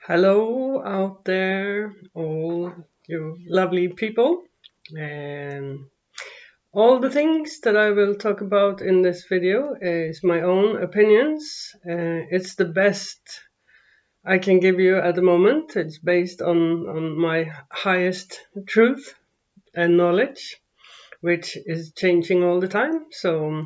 Hello out there, all you lovely people, and all the things that I will talk about in this video is my own opinions. It's the best I can give you at the moment. It's based on my highest truth and knowledge, which is changing all the time. So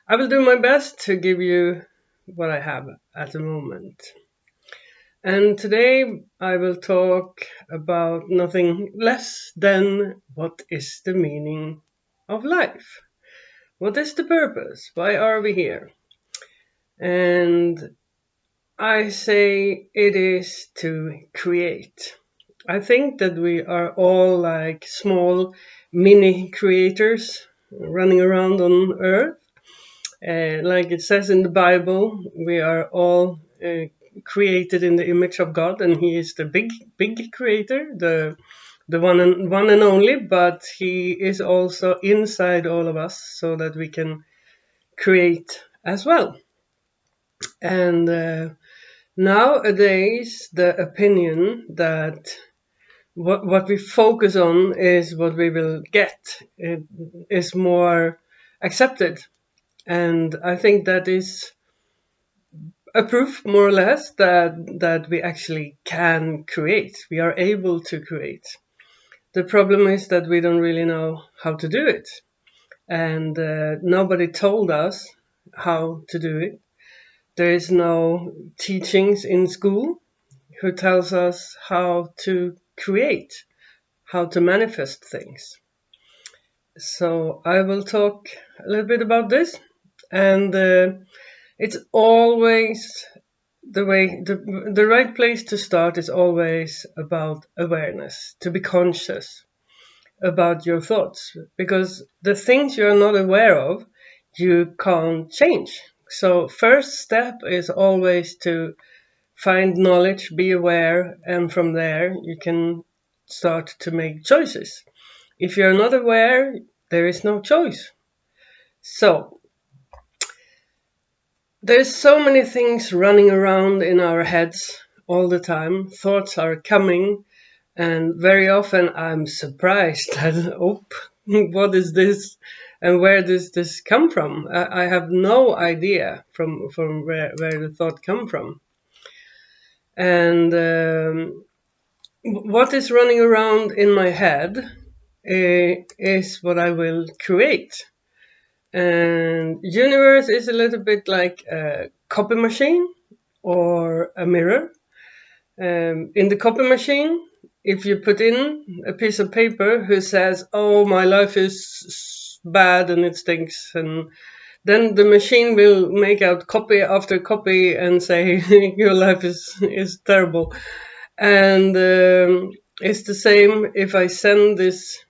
I will do my best to give you what I have at the moment. And today I will talk about nothing less than what is the meaning of life? What is the purpose? Why are we here? And I say it is to create. I think that we are all like small mini creators running around on earth. Like it says in the Bible, we are all created in the image of God, and He is the big creator, the one and only. But He is also inside all of us, so that we can create as well. And nowadays, the opinion that what we focus on is what we will get. It is more accepted, and I think that is a proof, more or less, that we actually can create. We are able to create. The problem is that we don't really know how to do it, and nobody told us how to do it. There is no teachings in school who tells us how to create, how to manifest things. So I will talk a little bit about this, and it's always the right place to start is always about awareness, to be conscious about your thoughts, because the things you're not aware of, you can't change. So first step is always to find knowledge, be aware, and from there you can start to make choices. If you're not aware, there is no choice. So there's so many things running around in our heads all the time. Thoughts are coming, and very often I'm surprised that, oh, what is this? And where does this come from? I have no idea from where the thought come from. And what is running around in my head is what I will create. And universe is a little bit like a copy machine or a mirror. In the copy machine, if you put in a piece of paper who says, "Oh, my life is bad and it stinks," and then the machine will make out copy after copy and say, "Your life is terrible." And it's the same if I send these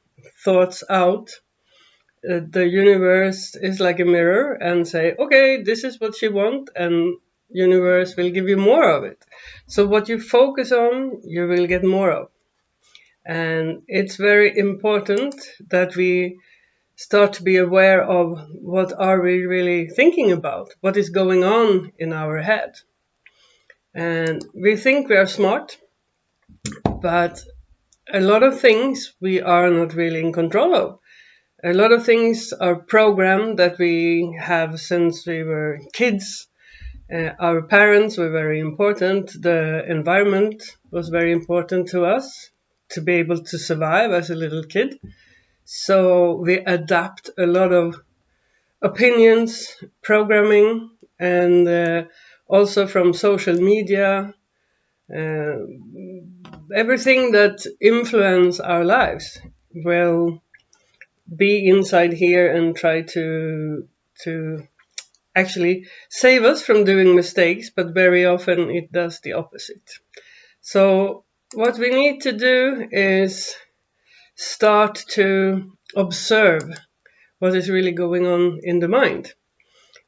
thoughts out. The universe is like a mirror and say, okay, this is what you want, and universe will give you more of it. So what you focus on, you will get more of. And it's very important that we start to be aware of what are we really thinking about, what is going on in our head. And we think we are smart, but a lot of things we are not really in control of. A lot of things are programmed that we have since we were kids. Our parents were very important. The environment was very important to us to be able to survive as a little kid. So we adapt a lot of opinions, programming, and also from social media, uh, everything that influence our lives will be inside here and try to actually save us from doing mistakes, but very often it does the opposite. So what we need to do is start to observe what is really going on in the mind.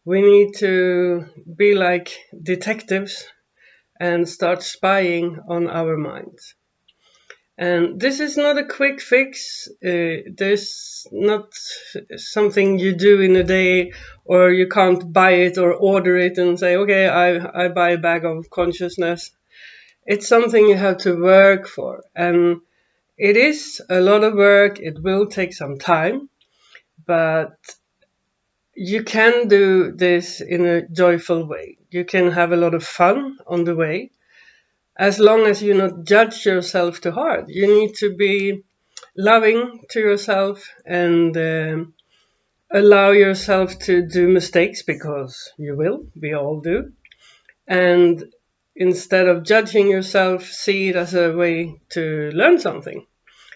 We need to be like detectives and start spying on our minds. And this is not a quick fix. There's not something you do in a day, or you can't buy it or order it and say, okay, I buy a bag of consciousness. It's something you have to work for, and it is a lot of work. It will take some time, but you can do this in a joyful way. You can have a lot of fun on the way, as long as you not judge yourself too hard. You need to be loving to yourself and allow yourself to do mistakes, because you will, we all do. And instead of judging yourself, see it as a way to learn something.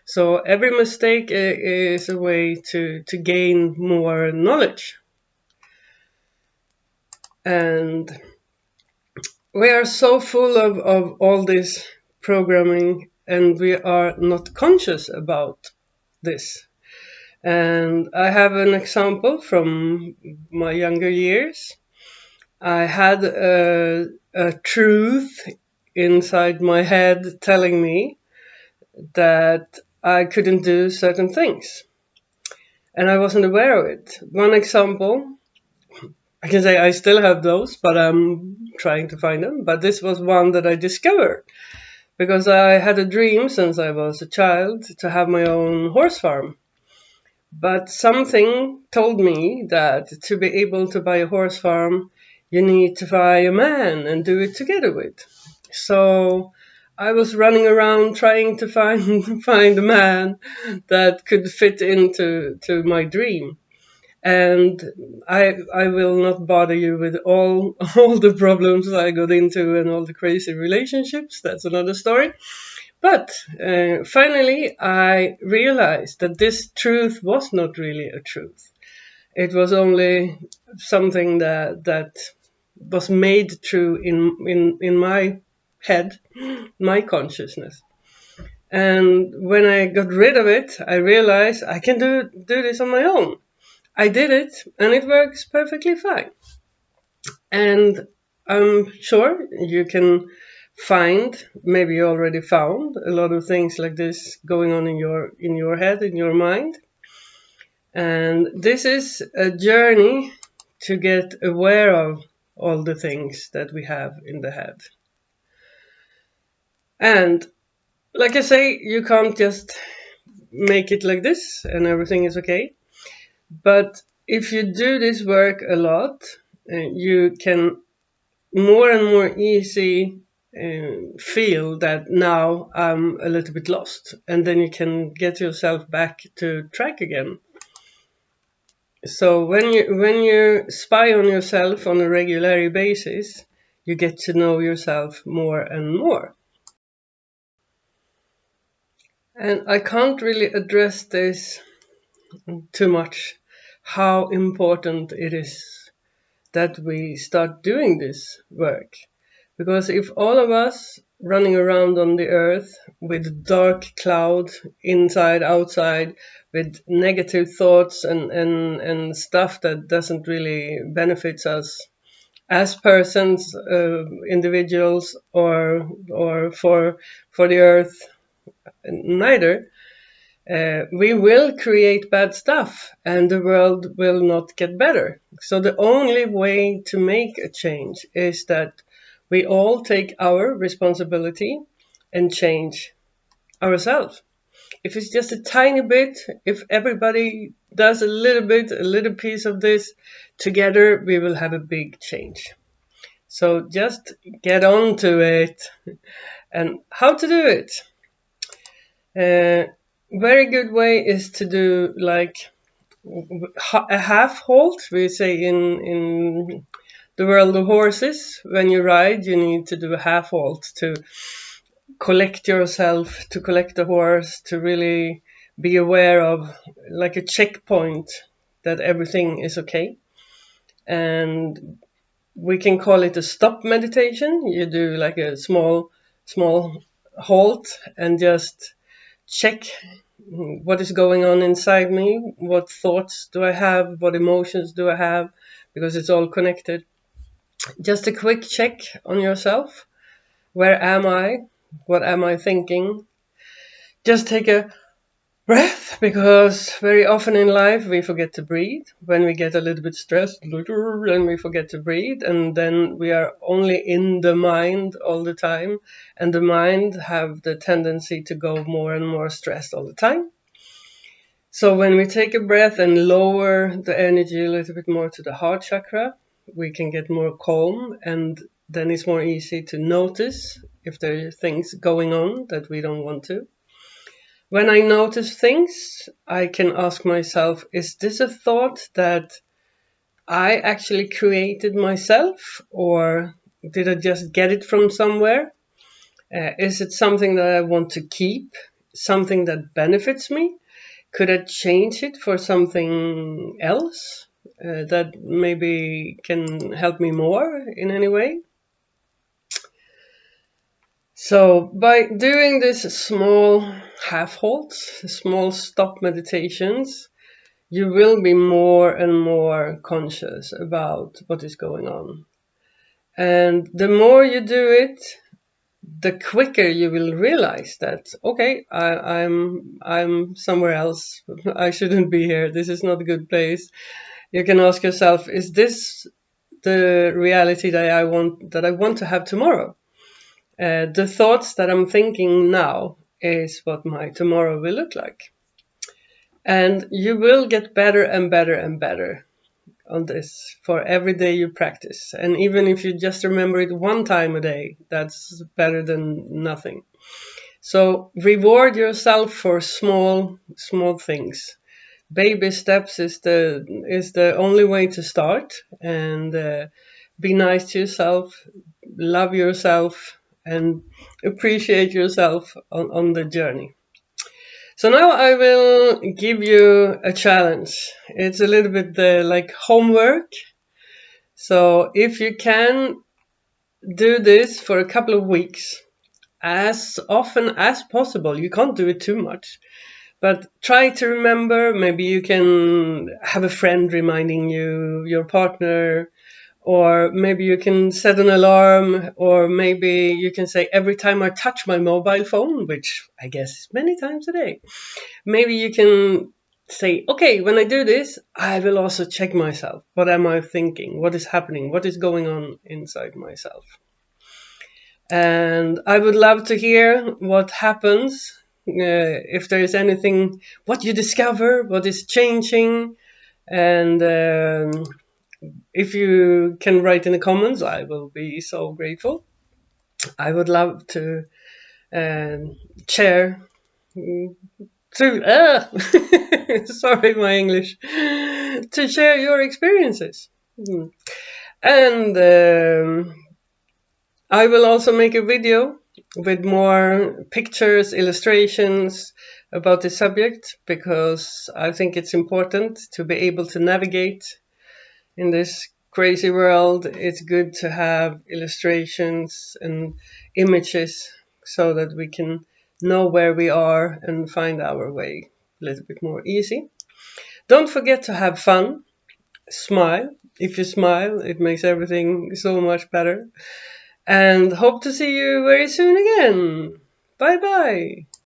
So every mistake is a way to gain more knowledge. And we are so full of all this programming, and we are not conscious about this. And I have an example from my younger years. I had a truth inside my head telling me that I couldn't do certain things, and I wasn't aware of it. One example, I can say I still have those, but I'm trying to find them. But this was one that I discovered because I had a dream since I was a child to have my own horse farm. But something told me that to be able to buy a horse farm, you need to buy a man and do it together with. So I was running around trying to find a man that could fit into my dream. And I will not bother you with all the problems I got into and all the crazy relationships. That's another story. But finally, I realized that this truth was not really a truth. It was only something that was made true in my head, my consciousness. And when I got rid of it, I realized I can do this on my own. I did it, and it works perfectly fine. And I'm sure you can find, maybe you already found, a lot of things like this going on in your head, in your mind. And this is a journey to get aware of all the things that we have in the head. And like I say, you can't just make it like this and everything is okay. But if you do this work a lot, you can more and more easy feel that now I'm a little bit lost, and then you can get yourself back to track again. So when you spy on yourself on a regular basis, you get to know yourself more and more. And I can't really address this too much, how important it is that we start doing this work. Because if all of us running around on the earth with dark cloud inside, outside, with negative thoughts and stuff that doesn't really benefit us as persons, individuals, or for the earth, neither, we will create bad stuff and the world will not get better. So the only way to make a change is that we all take our responsibility and change ourselves. If it's just a tiny bit, if everybody does a little piece of this, together we will have a big change. So just get on to it. And how to do it? Very good way is to do like a half halt. We say in the world of horses, when you ride, you need to do a half halt to collect yourself, to collect the horse, to really be aware of, like a checkpoint, that everything is okay. And we can call it a stop meditation. You do like a small halt and just check what is going on inside me, what thoughts do I have, what emotions do I have, because it's all connected. Just a quick check on yourself. Where am I? What am I thinking? Just take a Breath, because very often in life we forget to breathe. When we get a little bit stressed, then we forget to breathe, and then we are only in the mind all the time, and the mind have the tendency to go more and more stressed all the time. So when we take a breath and lower the energy a little bit more to the heart chakra, we can get more calm, and then it's more easy to notice if there are things going on that we don't want to. When I notice things, I can ask myself, is this a thought that I actually created myself, or did I just get it from somewhere? Is it something that I want to keep, something that benefits me? Could I change it for something else that maybe can help me more in any way? So by doing this small half halts, small stop meditations, you will be more and more conscious about what is going on. And the more you do it, the quicker you will realize that, okay, I'm somewhere else. I shouldn't be here. This is not a good place. You can ask yourself, is this the reality that I want to have tomorrow? The thoughts that I'm thinking now is what my tomorrow will look like. And you will get better and better and better on this for every day you practice. And even if you just remember it one time a day, that's better than nothing. So reward yourself for small things. Baby steps is the only way to start, and be nice to yourself, love yourself, and appreciate yourself on the journey. So now I will give you a challenge. It's a little bit like homework. So if you can do this for a couple of weeks, as often as possible, you can't do it too much, but try to remember. Maybe you can have a friend reminding you, your partner, or maybe you can set an alarm, or maybe you can say, every time I touch my mobile phone, which I guess is many times a day, maybe you can say, okay, when I do this, I will also check myself. What am I thinking? What is happening? What is going on inside myself? And I would love to hear what happens, if there is anything, what you discover, what is changing. And if you can write in the comments, I will be so grateful. I would love to share sorry, my English, to share your experiences. And I will also make a video with more pictures, illustrations about the subject, because I think it's important to be able to navigate in this crazy world. It's good to have illustrations and images so that we can know where we are and find our way a little bit more easy. Don't forget to have fun. Smile. If you smile, it makes everything so much better. And hope to see you very soon again. Bye bye.